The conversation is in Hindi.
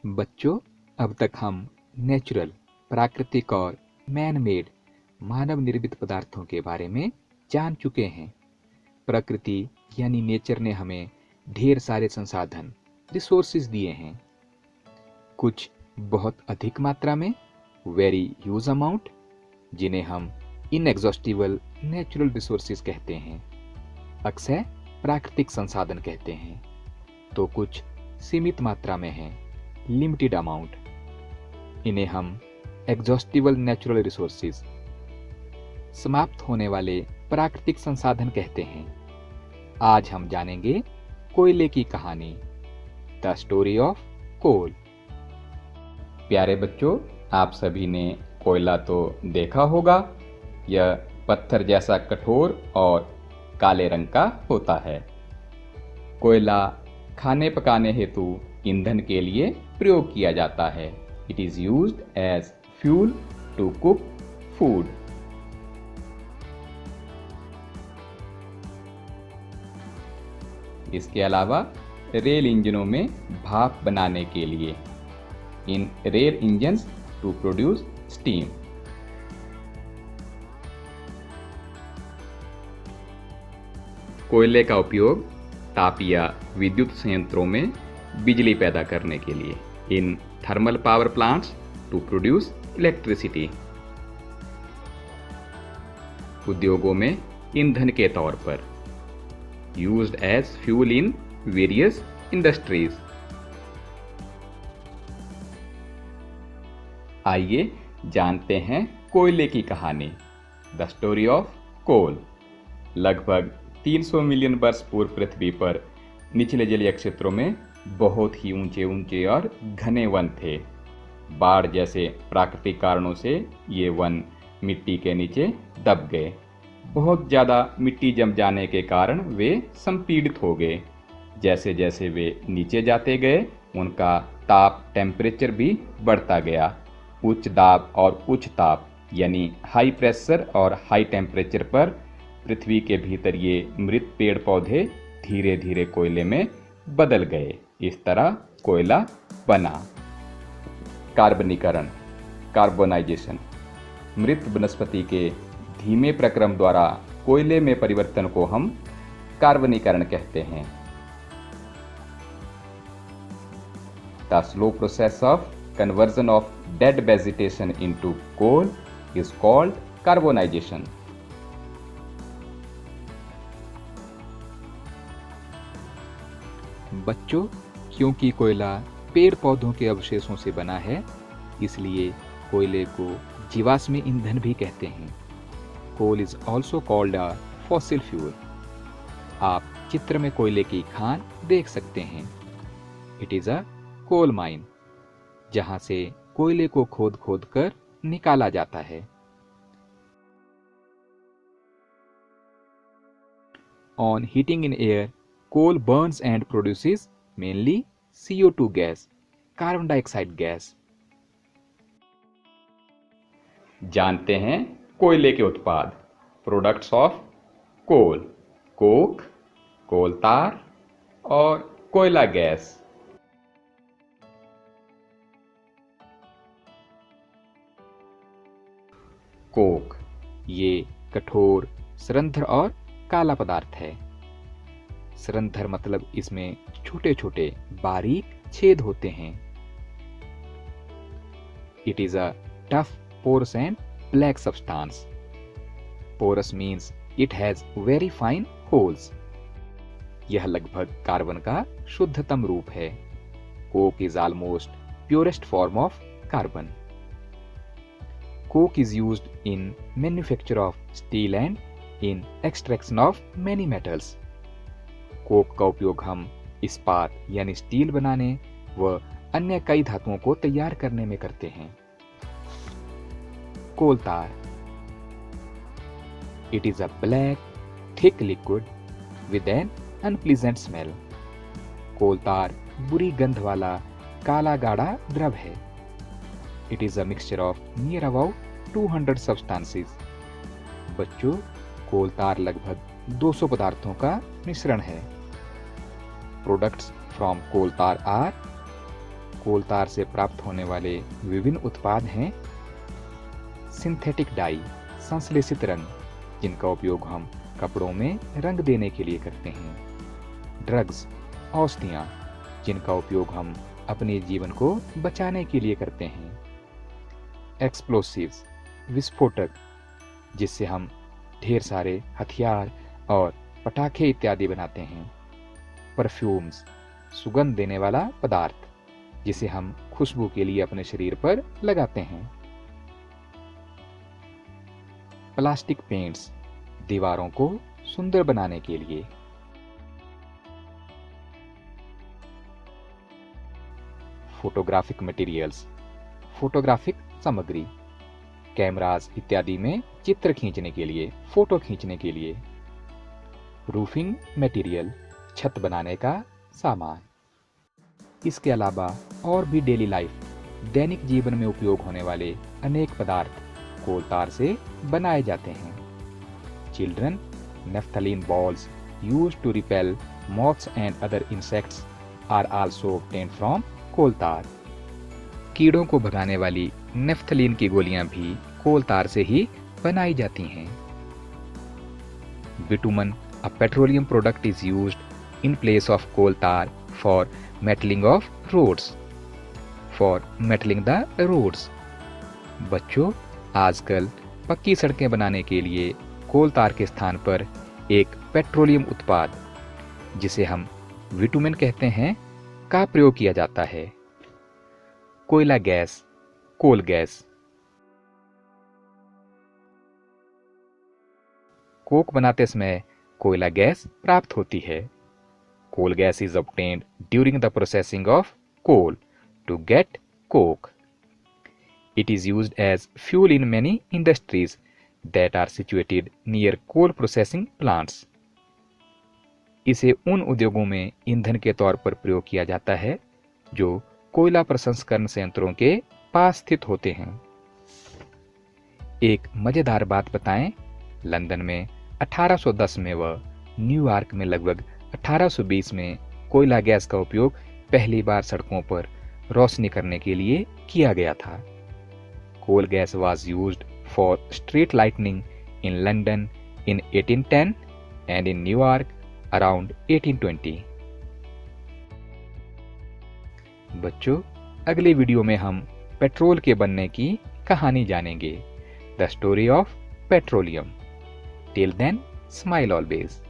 बच्चों, अब तक हम नेचुरल, प्राकृतिक और मैन मेड, मानव निर्मित पदार्थों के बारे में जान चुके हैं। प्रकृति यानी नेचर ने हमें ढेर सारे संसाधन, रिसोर्सेज दिए हैं। कुछ बहुत अधिक मात्रा में, वेरी ह्यूज अमाउंट, जिन्हें हम इनएग्जॉस्टिबल नेचुरल रिसोर्सेज कहते हैं, अक्षय प्राकृतिक संसाधन कहते हैं। तो कुछ सीमित मात्रा में हैं, लिमिटेड अमाउंट, इन्हें हम एग्जॉस्टिबल नेचुरल रिसोर्सेज, समाप्त होने वाले प्राकृतिक संसाधन कहते हैं। आज हम जानेंगे कोयले की कहानी, द स्टोरी ऑफ कोल। प्यारे बच्चों, आप सभी ने कोयला तो देखा होगा। यह पत्थर जैसा कठोर और काले रंग का होता है। कोयला खाने पकाने हेतु ईंधन के लिए प्रयोग किया जाता है। It is used as fuel to cook food. इसके अलावा रेल इंजनों में भाप बनाने के लिए, in rail engines to produce steam. कोयले का उपयोग ताप या विद्युत संयंत्रों में बिजली पैदा करने के लिए, in thermal power plants to produce electricity. उद्योगों में ईंधन के तौर पर, used as fuel in various industries. आइए जानते हैं कोयले की कहानी, द स्टोरी ऑफ कोल। लगभग 300 मिलियन वर्ष पूर्व पृथ्वी पर निचले जलीय क्षेत्रों में बहुत ही ऊंचे ऊंचे और घने वन थे। बाढ़ जैसे प्राकृतिक कारणों से ये वन मिट्टी के नीचे दब गए। बहुत ज़्यादा मिट्टी जम जाने के कारण वे संपीड़ित हो गए। जैसे जैसे वे नीचे जाते गए, उनका ताप टेम्परेचर भी बढ़ता गया। उच्च दाब और उच्च ताप यानी हाई प्रेशर और हाई टेम्परेचर पर पृथ्वी के भीतर ये मृत पेड़ पौधे धीरे धीरे कोयले में बदल गए। इस तरह कोयला बना। कार्बनीकरण, कार्बोनाइजेशन, मृत वनस्पति के धीमे प्रक्रम द्वारा कोयले में परिवर्तन को हम कार्बनीकरण कहते हैं। The slow process of conversion of dead vegetation into coal is called carbonization. बच्चों, क्योंकि कोयला पेड़ पौधों के अवशेषों से बना है, इसलिए कोयले को जीवाश्म ईंधन भी कहते हैं। Coal is also called a fossil fuel. आप चित्र में कोयले की खान देख सकते हैं। It is a coal mine, जहां से कोयले को खोद खोद कर निकाला जाता है। On heating in air, coal burns and produces mainly CO2 gas, carbon dioxide gas. जानते हैं कोयले के उत्पाद, products of coal, coke, coal tar और कोयला गैस। कोक, ये कठोर, सरंध्र और काला पदार्थ है। सरंध्र मतलब इसमें छोटे छोटे बारीक छेद होते हैं। It is a tough, porous and black substance. Porous means it has very fine holes. यह लगभग कार्बन का शुद्धतम रूप है। Coke is almost purest form of carbon. Coke is used in manufacture of steel and in extraction of many metals. Coke का उपयोग हम इस्पात यानी स्टील बनाने व अन्य कई धातुओं को तैयार करने में करते हैं। Coal tar, it is a black thick liquid with an unpleasant smell. Coal tar बुरी गंध वाला काला गाढ़ा द्रव है। It is a mixture of near about 200 substances. बच्चों, कोल तार लगभग 200 पदार्थों का मिश्रण है। Products from coal tar are कोल तार से प्राप्त होने वाले विभिन्न उत्पाद हैं सिंथेटिक डाई, संश्लेषित रंग, जिनका उपयोग हम कपड़ों में रंग देने के लिए करते हैं, ड्रग्स, औषधियाँ, जिनका उपयोग हम अपने जीवन को बचाने के लिए करते हैं, एक्सप्लोसिव्स, विस्फोटक, जिससे हम ढेर सारे हथियार और पटाखे इत्यादि बनाते हैं, परफ्यूम्स, सुगंध देने वाला पदार्थ, जिसे हम खुशबू के लिए अपने शरीर पर लगाते हैं, प्लास्टिक पेंट्स, दीवारों को सुंदर बनाने के लिए, फोटोग्राफिक मटेरियल्स, फोटोग्राफिक सामग्री, कैमरास इत्यादि में चित्र खींचने के लिए, फोटो खींचने के लिए, रूफिंग मटेरियल, छत बनाने का सामान। इसके अलावा और भी डेली लाइफ, दैनिक जीवन में उपयोग होने वाले अनेक पदार्थ कोल तार से बनाए जाते हैं। Children, naphthalene balls used to repel moths and other insects are also obtained from कोल तार। कीड़ों को भगाने वाली नेफ्थलीन की गोलियां भी कोल तार से ही बनाई जाती हैं। Bitumen, a petroleum product, is used in place of coal tar for metaling of roads. For metaling the roads. बच्चों, आजकल पक्की सड़कें बनाने के लिए कोल तार के स्थान पर एक पेट्रोलियम उत्पाद, जिसे हम विटुमेन कहते हैं, का प्रयोग किया जाता है। कोयला गैस, कोल गैस। कोक बनाते समय कोयला गैस प्राप्त होती है। Coal gas is obtained during the processing of coal to get coke. It is used as fuel in many industries that are situated near coal processing plants. इसे उन उद्योगों में ईंधन के तौर पर प्रयोग किया जाता है जो कोयला प्रसंस्करण संयंत्रों के पास स्थित होते हैं। एक मजेदार बात बताएं, लंदन में 1810 में व न्यूयॉर्क में लगभग 1820 में कोयला गैस का उपयोग पहली बार सड़कों पर रोशनी करने के लिए किया गया था। Coal gas was used for street lighting in London in 1810 and in New York around 1820. बच्चों, अगले वीडियो में हम पेट्रोल के बनने की कहानी जानेंगे, the story of petroleum. Till then, smile always.